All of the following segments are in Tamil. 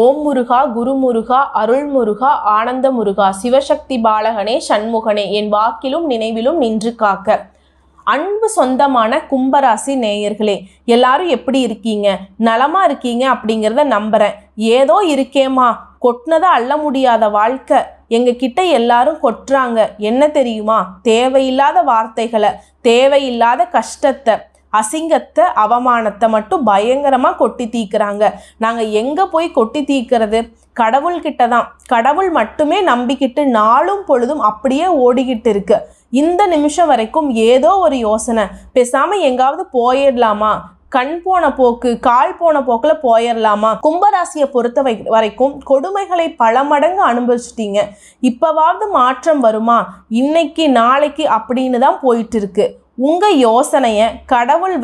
ஓம் முருகா, குருமுருகா, அருள்முருகா, ஆனந்த முருகா, சிவசக்தி பாலகனே, சண்முகனே, என் வாக்கிலும் நினைவிலும் நின்று காக்க. அன்பு சொந்தமான கும்பராசி நேயர்களே, எல்லாரும் எப்படி இருக்கீங்க? நலமா இருக்கீங்க அப்படிங்கிறத நம்புறேன். ஏதோ இருக்கேமா, கொட்டினதை அள்ள முடியாத வாழ்க்கை, எங்க கிட்ட எல்லாரும் கொட்டுறாங்க. என்ன தெரியுமா? தேவையில்லாத வார்த்தைகளை, தேவையில்லாத கஷ்டத்தை, அசிங்கத்தை, அவமானத்தை மட்டும் பயங்கரமாக கொட்டி தீக்குறாங்க. நாங்கள் எங்கே போய் கொட்டி தீக்கிறது? கடவுள்கிட்ட தான். கடவுள் மட்டுமே நம்பிக்கிட்டு நாளும் பொழுதும் அப்படியே ஓடிக்கிட்டு இருக்கு. இந்த நிமிஷம் வரைக்கும் ஏதோ ஒரு யோசனை, பேசாமல் எங்காவது போயிடலாமா, கண் போன போக்கு, கால் போன போக்கில் போயிடலாமா. கும்பராசியை பொறுத்த வரைக்கும் கொடுமைகளை பல மடங்கு அனுபவிச்சிட்டீங்க. இப்போவாவது மாற்றம் வருமா, இன்னைக்கு நாளைக்கு அப்படின்னு தான் போயிட்டு இருக்கு. உங்கள் யோசனையை கடவுள்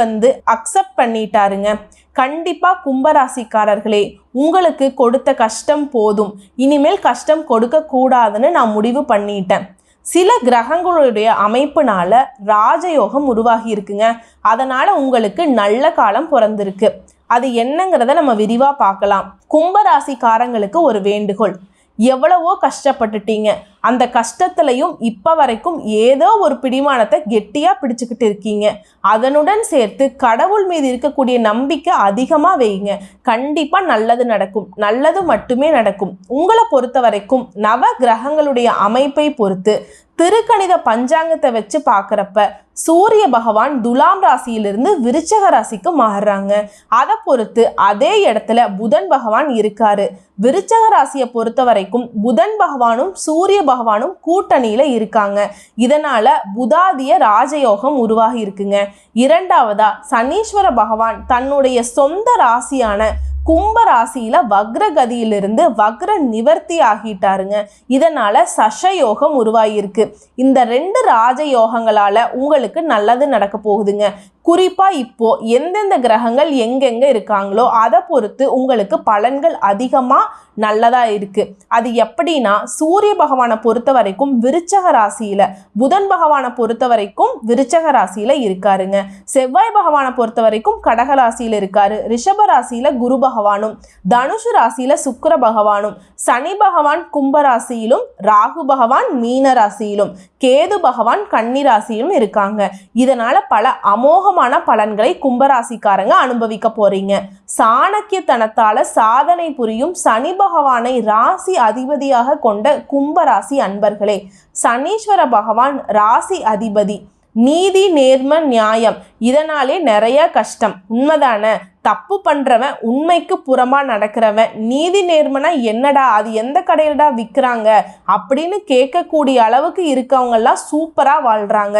அக்செப்ட் பண்ணிட்டாருங்க. கண்டிப்பாக கும்பராசிக்காரர்களே, உங்களுக்கு கொடுத்த கஷ்டம் போதும், இனிமேல் கஷ்டம் கொடுக்கக்கூடாதுன்னு நான் முடிவு பண்ணிட்டேன். சில கிரகங்களுடைய அமைப்புனால ராஜயோகம் உருவாகி இருக்குங்க. அதனால் உங்களுக்கு நல்ல காலம் பிறந்திருக்கு. அது என்னங்கிறத நம்ம விரிவாக பார்க்கலாம். கும்பராசிக்காரங்களுக்கு ஒரு வேண்டுகோள். எவ்வளவோ கஷ்டப்பட்டுட்டீங்க. அந்த கஷ்டத்துலையும் இப்போ வரைக்கும் ஏதோ ஒரு பிடிமானத்தை கெட்டியாக பிடிச்சிக்கிட்டு இருக்கீங்க. அதனுடன் சேர்த்து கடவுள் மீது இருக்கக்கூடிய நம்பிக்கை அதிகமாக வைங்க. கண்டிப்பாக நல்லது நடக்கும். நல்லது மட்டுமே நடக்கும். உங்களை பொறுத்த வரைக்கும் நவ கிரகங்களுடைய அமைப்பை பொறுத்து திருக்கணித பஞ்சாங்கத்தை வச்சு பார்க்குறப்ப சூரிய பகவான் துலாம் ராசியிலிருந்து விருச்சக ராசிக்கு மாறுறாங்க. அதை பொறுத்து அதே இடத்துல புதன் பகவான் இருக்காரு. விருச்சக ராசியை பொறுத்த வரைக்கும் புதன் பகவானும் சூரிய பகவானும் கூட்டணியில இருக்காங்க. இதனால புதாதிய ராஜயோகம் உருவாகி இருக்குங்க. இரண்டாவதா சனீஸ்வர பகவான் தன்னுடைய சொந்த ராசியான கும்ப ராசியில வக்ரகதியிலிருந்து வக்ர நிவர்த்தி ஆகிட்டாருங்க. இதனால சஷயோகம் உருவாகியிருக்கு. இந்த 2 ராஜயோகங்களால உங்களுக்கு நல்லது நடக்க போகுதுங்க. குறிப்பா இப்போ எந்தெந்த கிரகங்கள் எங்கெங்க இருக்காங்களோ அதை பொறுத்து உங்களுக்கு பலன்கள் அதிகமா நல்லதா இருக்கு. அது எப்படின்னா, சூரிய பகவானை பொறுத்த வரைக்கும் விருச்சக ராசியில, புதன் பகவானை பொறுத்த வரைக்கும் விருச்சக ராசியில இருக்காருங்க. செவ்வாய் பகவானை பொறுத்த வரைக்கும் கடக ராசியில இருக்காரு. ரிஷப ராசியில குரு பகவானும், தனுசு ராசியில சுக்கிர பகவானும், சனி பகவான் கும்ப ராசியிலும், ராகு பகவான் மீன ராசியிலும், கேது பகவான் கன்னி ராசியிலும் இருக்காங்க. இதனால பல அமோகமான பலன்களை கும்பராசிக்காரங்க அனுபவிக்க போறீங்க. சாணக்கியத்தனத்தால சாதனை புரியும் சனி பகவானை ராசி அதிபதியாக கொண்ட கும்பராசி அன்பர்களே, சனீஸ்வர பகவான் ராசி அதிபதி. நீதி, நேர்மை, நியாயம், இதனாலே நிறைய கஷ்டம். உண்மைதானே? தப்பு பண்றவன், உண்மைக்கு புறமா நடக்கிறவன், நீதி நேர்மைனா என்னடா, அது எந்த கடையிலடா விற்கிறாங்க அப்படின்னு கேட்கக்கூடிய அளவுக்கு இருக்கவங்க எல்லாம் சூப்பரா வாழ்றாங்க.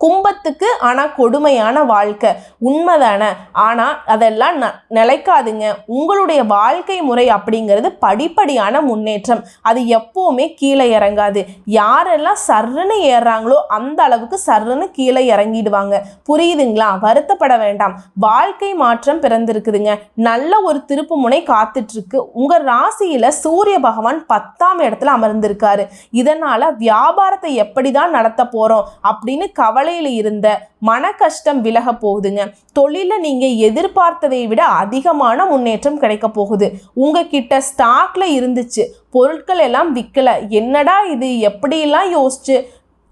கும்பத்துக்கு ஆனால் கொடுமையான வாழ்க்கை. உண்மைதானே? ஆனால் அதெல்லாம் நிலைக்காதுங்க. உங்களுடைய வாழ்க்கை முறை அப்படிங்கிறது படிப்படியான முன்னேற்றம். அது எப்போவுமே கீழே இறங்காது. யாரெல்லாம் சர்ன்னு ஏறுறாங்களோ அந்த அளவுக்கு சர்ன்னு கீழே இறங்கிடுவாங்க. புரியுதுங்களா? வருத்தப்பட வேண்டாம். வாழ்க்கை மாற்றம் பிறந்திருக்குதுங்க. நல்ல ஒரு திருப்பு முனை காத்துட்டு இருக்கு. உங்க ராசியில சூரிய பகவான் 10ஆம் இடத்துல அமர்ந்திருக்காரு. இதனால வியாபாரத்தை எப்படிதான் நடத்த போறோம் அப்படின்னு கவலை இருந்த மன கஷ்டம் விலக போகுதுங்க. தொழில நீங்க எதிர்பார்த்ததை விட அதிகமான முன்னேற்றம் கிடைக்க போகுது. உங்ககிட்ட ஸ்டாக்ல இருந்துச்சு, பொருட்கள் எல்லாம் விற்கல, என்னடா இது, எப்படியெல்லாம் யோசிச்சு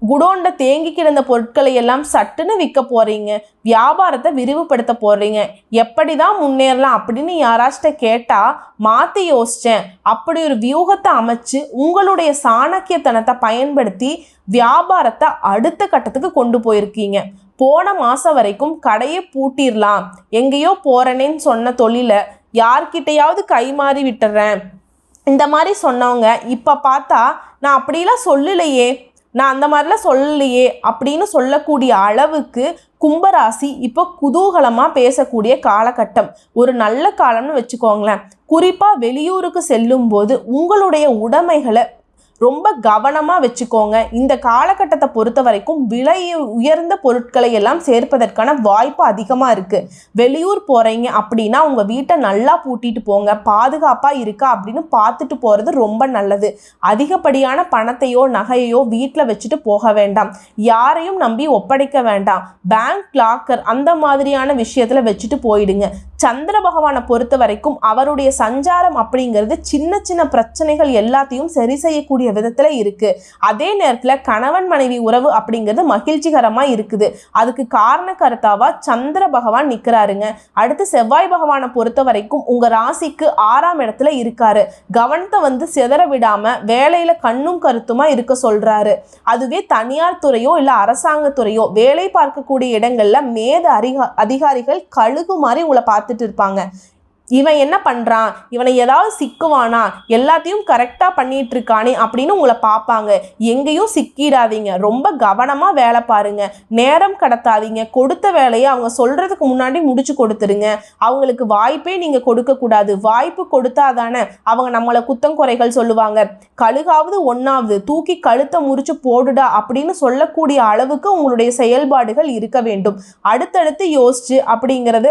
குடோன்ல தேங்கி கிடந்த பொருட்களை எல்லாம் சட்டுன்னு விற்க போறீங்க. வியாபாரத்தை விரிவுபடுத்த போறீங்க. எப்படிதான் முன்னேறலாம் அப்படின்னு யாராச்சும் கேட்டா மாத்தி யோசிச்சேன், அப்படி ஒரு வியூகத்தை அமைச்சு உங்களுடைய சாணக்கியத்தனத்தை பயன்படுத்தி வியாபாரத்தை அடுத்த கட்டத்துக்கு கொண்டு போயிருக்கீங்க. போன மாசம் வரைக்கும் கடையை பூட்டிடலாம், எங்கேயோ போறேனேன்னு சொன்ன தொழிலை யார்கிட்டையாவது கை மாறி விட்டுறேன், இந்த மாதிரி சொன்னவங்க இப்ப பார்த்தா நான் அப்படிலாம் சொல்லலையே, நான் அந்த மாதிரிலாம் சொல்லலையே அப்படின்னு சொல்லக்கூடிய அளவுக்கு கும்பராசி இப்போ குதூகலமாக பேசக்கூடிய காலகட்டம். ஒரு நல்ல காலம்னு வச்சுக்கோங்களேன். குறிப்பாக வெளியூருக்கு செல்லும் போது உங்களுடைய உடைமைகளை ரொம்ப கவனமா வச்சுக்கோங்க. இந்த காலகட்டத்தை பொறுத்த வரைக்கும் விலை உயர்ந்த பொருட்களை எல்லாம் சேர்ப்பதற்கான வாய்ப்பு அதிகமா இருக்கு. வெளியூர் போறீங்க அப்படின்னா உங்க வீட்டை நல்லா பூட்டிட்டு போங்க. பாதுகாப்பா இருக்கா அப்படின்னு பார்த்துட்டு போறது ரொம்ப நல்லது. அதிகப்படியான பணத்தையோ நகையோ வீட்டில் வச்சுட்டு போக வேண்டாம். யாரையும் நம்பி ஒப்படைக்க வேண்டாம். பேங்க் லாக்கர் அந்த மாதிரியான விஷயத்துல வச்சுட்டு போயிடுங்க. சந்திர பகவானை பொறுத்த வரைக்கும் அவருடைய சஞ்சாரம் அப்படிங்கிறது சின்ன சின்ன பிரச்சனைகள் எல்லாத்தையும் சரி செய்யக்கூடிய விதத்துல இருக்கு. அதே நேரத்துல கணவன் மனைவி உறவு அப்படிங்கிறது மகிழ்ச்சிகரமா இருக்குது. அதுக்கு காரண கர்த்தாவா சந்திர பகவான் நிக்கிறாருங்க. அடுத்து செவ்வாய் பகவானை பொறுத்த வரைக்கும் உங்க ராசிக்கு 6ஆம் இடத்துல இருக்காரு. கவனத்தை சிதற விடாம வேலையில கண்ணும் கருத்துமா இருக்க சொல்றாரு. அதுவே தனியார் துறையோ இல்ல அரசாங்கத்துறையோ வேலை பார்க்கக்கூடிய இடங்கள்ல அதிகாரிகள் கழுகு மாதிரி உங்களை பார்த்துட்டு இருப்பாங்க. இவன் என்ன பண்றான், இவனை ஏதாவது சிக்குவானா, எல்லாத்தையும் கரெக்டா பண்ணிட்டு இருக்கானே அப்படின்னு உங்களை பார்ப்பாங்க. எங்கேயும் சிக்கிடாதீங்க. ரொம்ப கவனமா வேலை பாருங்க. நேரம் கடத்தாதீங்க. கொடுத்த வேலையை அவங்க சொல்றதுக்கு முன்னாடி முடிச்சு கொடுத்துருங்க. அவங்களுக்கு வாய்ப்பே நீங்க கொடுக்க கூடாது. வாய்ப்பு கொடுத்தாதானே அவங்க நம்மளை குத்தம் குறைகள் சொல்லுவாங்க. கழுகாவது ஒன்னாவது தூக்கி கழுத்தை முறிச்சு போடுடா அப்படின்னு சொல்லக்கூடிய அளவுக்கு உங்களுடைய செயல்பாடுகள் இருக்க வேண்டும். அடுத்தடுத்து யோசிச்சு அப்படிங்கிறது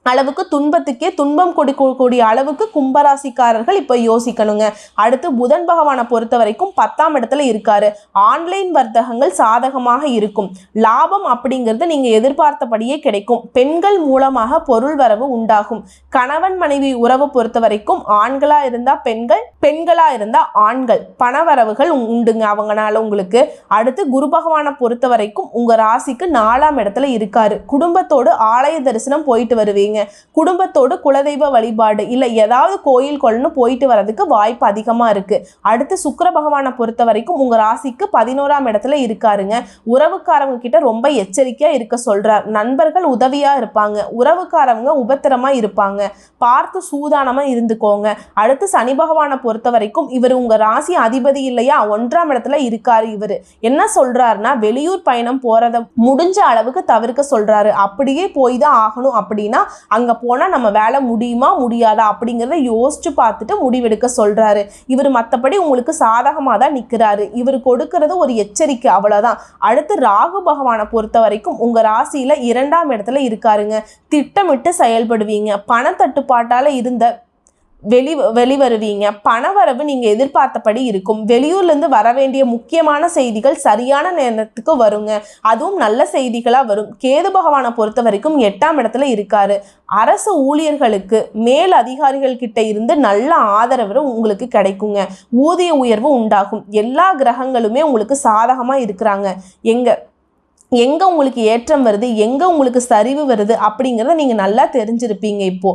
அளவுக்கு துன்பத்துக்கே துன்பம் கொடுக்கக்கூடிய அளவுக்கு கும்பராசிக்காரர்கள் இப்போ யோசிக்கணுங்க. அடுத்து புதன் பகவானை பொறுத்த வரைக்கும் 10ஆம் இடத்துல இருக்காரு. ஆன்லைன் வர்த்தகங்கள் சாதகமாக இருக்கும். லாபம் அப்படிங்கிறது நீங்க எதிர்பார்த்தபடியே கிடைக்கும். பெண்கள் மூலமாக பொருள் வரவு உண்டாகும். கணவன் மனைவி உறவு பொறுத்த வரைக்கும் ஆண்களா இருந்தா பெண்கள், பெண்களா இருந்தா ஆண்கள், பணவரவுகள் உண்டுங்க அவங்கனால உங்களுக்கு. அடுத்து குரு பகவானை பொறுத்த வரைக்கும் உங்க ராசிக்கு 4ஆம் இடத்துல இருக்காரு. குடும்பத்தோடு ஆலய தரிசனம் போயிட்டு வருவீங்க. குடும்பத்தோடு குலதெய்வ வழிபாடு இல்ல ஏதாவது கோயில் கொள்னு போயிட்டு வரதுக்கு வாய்ப்பு அதிகமா இருக்கு. அடுத்து சுக்கிர பகவானை பொறுத்த வரைக்கும் உங்க ராசிக்கு 11ஆம் இடத்துல இருக்காருங்க. உறவுக்காரங்க கிட்ட ரொம்ப எச்சரிக்கையா இருக்க சொல்றார். நண்பர்கள் உதவியா இருப்பாங்க. உறவுக்காரங்க உபத்திரமா இருப்பாங்க. பார்த்து சூதானமா இருந்துக்கோங்க. அடுத்து சனி பகவானை பொறுத்த வரைக்கும் இவர் உங்க ராசி அதிபதி இல்லையா, 1ஆம் இடத்துல இருக்காரு. இவர் என்ன சொல்றாருன்னா வெளியூர் பயணம் போறத முடிஞ்ச அளவுக்கு தவிர்க்க சொல்றாரு. அப்படியே போய் தான் ஆகணும் அப்படின்னா அங்க போனா நம்ம வேலை முடியுமா முடியாதா அப்படிங்கிறத யோசிச்சு பார்த்துட்டு முடிவெடுக்க சொல்றாரு. இவர் மற்றபடி உங்களுக்கு சாதகமா தான் நிக்கிறாரு. இவர் கொடுக்கிறது ஒரு எச்சரிக்கை, அவ்வளவுதான். அடுத்து ராகு பகவானை பொறுத்த வரைக்கும் உங்க ராசியில 2ஆம் இடத்துல இருக்காருங்க. திட்டமிட்டு செயல்படுவீங்க. பணத்தட்டுப்பாட்டால இருந்த வெளிவருவீங்க. பணவரவு நீங்க எதிர்பார்த்தபடி இருக்கும். வெளியூர்ல இருந்து வர வேண்டிய முக்கியமான செய்திகள் சரியான நேரத்துக்கு வருங்க. அதுவும் நல்ல செய்திகளா வரும். கேது பகவானை பொறுத்த வரைக்கும் 8ஆம் இடத்துல இருக்காரு. அரசு ஊழியர்களுக்கு மேல் அதிகாரிகள் கிட்ட இருந்து நல்ல ஆதரவு உங்களுக்கு கிடைக்குங்க. ஊதிய உயர்வு உண்டாகும். எல்லா கிரகங்களுமே உங்களுக்கு சாதகமா இருக்கிறாங்க. எங்க உங்களுக்கு ஏற்றம் வருது, எங்க உங்களுக்கு சரிவு வருது அப்படிங்கிறத நீங்க நல்லா தெரிஞ்சிருப்பீங்க. இப்போ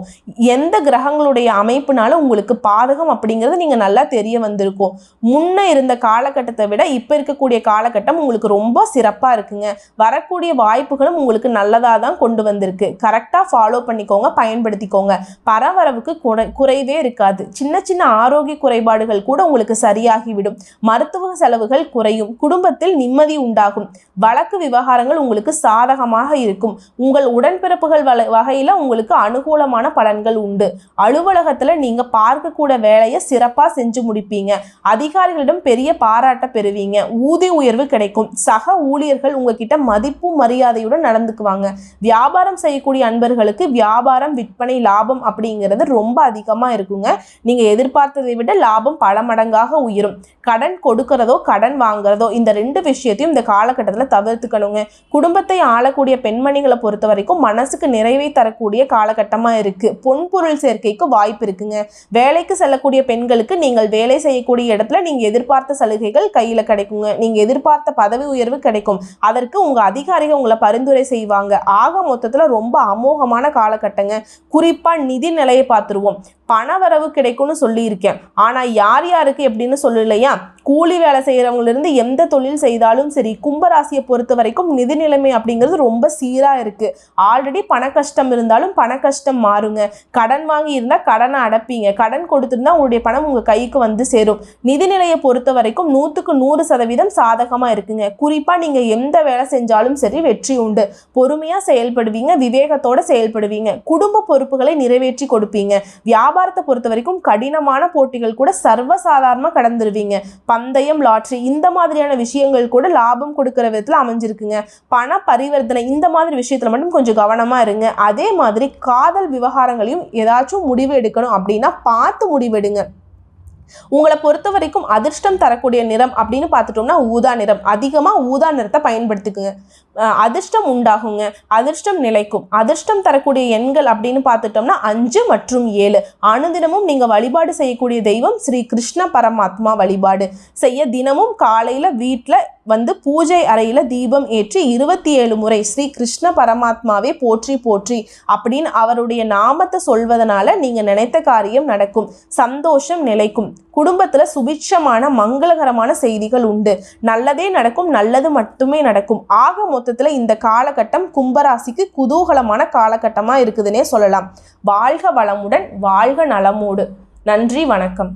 எந்த கிரகங்களுடைய அமைப்புனால உங்களுக்கு பாதகம் அப்படிங்கிறது நீங்க நல்லா தெரிய வந்திருக்கும். முன்ன இருந்த காலகட்டத்தை விட இப்ப இருக்கக்கூடிய காலகட்டம் உங்களுக்கு ரொம்ப சிறப்பா இருக்குங்க. வரக்கூடிய வாய்ப்புகளும் உங்களுக்கு நல்லதா தான் கொண்டு வந்திருக்கு. கரெக்டா ஃபாலோ பண்ணிக்கோங்க, பயன்படுத்திக்கோங்க. பரவரவுக்கு குறைவே இருக்காது. சின்ன சின்ன ஆரோக்கிய குறைபாடுகள் கூட உங்களுக்கு சரியாகிவிடும். மருத்துவ செலவுகள் குறையும். குடும்பத்தில் நிம்மதி உண்டாகும். வழக்கு விவகாரங்கள் உங்களுக்கு சாதகமாக இருக்கும். உங்கள் உடன்பிறப்புகள் வகையில உங்களுக்கு அனுகூலமான பலன்கள் உண்டு. அலுவலகத்துல நீங்க பார்க்கக்கூடிய வேலையை சிறப்பா செஞ்சு முடிப்பீங்க. அதிகாரிகளிடம் பெரிய பாராட்ட பெறுவீங்க. ஊதிய உயர்வு கிடைக்கும். சக ஊழியர்கள் உங்ககிட்ட மதிப்பு மரியாதையுடன் நடந்துக்குவாங்க. வியாபாரம் செய்யக்கூடிய அன்பர்களுக்கு வியாபாரம் விற்பனை லாபம் அப்படிங்கிறது ரொம்ப அதிகமா இருக்குங்க. நீங்க எதிர்பார்த்ததை விட லாபம் பல மடங்காக உயரும். கடன் கொடுக்கிறதோ கடன் வாங்குறதோ இந்த 2 விஷயத்தையும் இந்த காலகட்டத்துல தவிர்த்துக்கணுங்க. குடும்பத்தை ஆளக்கூடிய பெண்மணிகளை பொறுத்த வரைக்கும் மனசுக்கு நிறைவை தரக்கூடிய காலகட்டமா இருக்கு. பொன்பொருள் சேர்க்கைக்கு வாய்ப்பு இருக்குங்க. வேலைக்கு செல்லக்கூடிய பெண்களுக்கு நீங்கள் வேலை செய்யக்கூடிய இடத்துல நீங்க எதிர்பார்த்த சலுகைகள் கையில கிடைக்குங்க. நீங்க எதிர்பார்த்த பதவி உயர்வு கிடைக்கும். அதற்கு உங்க அதிகாரிகள் உங்களை பரிந்துரை செய்வாங்க. ஆக மொத்தத்துல ரொம்ப அமோகமான காலகட்டங்க. குறிப்பா நிதி நிலையை பார்த்துருவோம். பணவரவு கிடைக்கும்னு சொல்லியிருக்கேன். ஆனா யார் யாருக்கு எப்படின்னு சொல்லலையா, கூலி வேலை செய்யறவங்க இருந்து எந்த தொழில் செய்தாலும் சரி, கும்பராசியை பொறுத்த வரைக்கும் நிதி நிலைமை அப்படிங்கிறது ரொம்ப சீரா இருக்கு. ஆல்ரெடி பண கஷ்டம் இருந்தாலும் பண கஷ்டம் மாறுங்க. கடன் வாங்கி இருந்தா கடனை அடைப்பீங்க. கடன் கொடுத்திருந்தா உங்களுடைய பணம் உங்க கைக்கு வந்து சேரும். நிதி நிலையை பொறுத்த வரைக்கும் 100க்கு 100% சாதகமா இருக்குங்க. குறிப்பா நீங்க எந்த வேலை செஞ்சாலும் சரி வெற்றி உண்டு. பொறுமையா செயல்படுவீங்க. விவேகத்தோட செயல்படுவீங்க. குடும்ப பொறுப்புகளை நிறைவேற்றி கொடுப்பீங்க. வியாபார வியாபாரத்தை பொறுத்த வரைக்கும் கடினமான போட்டிகள் கூட சர்வசாதாரணமாக கடந்துருவீங்க. பந்தயம், லாட்ரி இந்த மாதிரியான விஷயங்கள் கூட லாபம் கொடுக்குற விதத்தில் அமைஞ்சிருக்குங்க. பண பரிவர்த்தனை இந்த மாதிரி விஷயத்தில் மட்டும் கொஞ்சம் கவனமாக இருங்க. அதே மாதிரி காதல் விவகாரங்களையும் ஏதாச்சும் முடிவு எடுக்கணும் அப்படின்னா பார்த்து முடிவெடுங்க. உங்களை பொறுத்த வரைக்கும் அதிர்ஷ்டம் தரக்கூடிய நிறம் அப்படின்னு பார்த்துட்டோம்னா ஊதா நிறம். அதிகமாக ஊதா நிறத்தை பயன்படுத்திக்குங்க. அதிர்ஷ்டம் உண்டாகுங்க, அதிர்ஷ்டம் நிலைக்கும். அதிர்ஷ்டம் தரக்கூடிய எண்கள் அப்படின்னு பார்த்துட்டோம்னா 5 மற்றும் 7. அனுதினமும் நீங்கள் வழிபாடு செய்யக்கூடிய தெய்வம் ஸ்ரீ கிருஷ்ண பரமாத்மா வழிபாடு செய்ய தினமும் காலையில் வீட்டில் வந்து பூஜை அறையில் தீபம் ஏற்றி 27 முறை ஸ்ரீ கிருஷ்ண பரமாத்மாவே போற்றி போற்றி அப்படின்னு அவருடைய நாமத்தை சொல்வதனால நீங்கள் நினைத்த காரியம் நடக்கும், சந்தோஷம் நிலைக்கும். குடும்பத்தில் சுபிட்சமான மங்களகரமான செய்திகள் உண்டு. நல்லதே நடக்கும், நல்லது மட்டுமே நடக்கும். ஆக மொத்தத்தில் இந்த காலகட்டம் கும்பராசிக்கு குதூகலமான காலகட்டமாக இருக்குதுன்னே சொல்லலாம். வாழ்க வளமுடன், வாழ்க நலமோடு. நன்றி, வணக்கம்.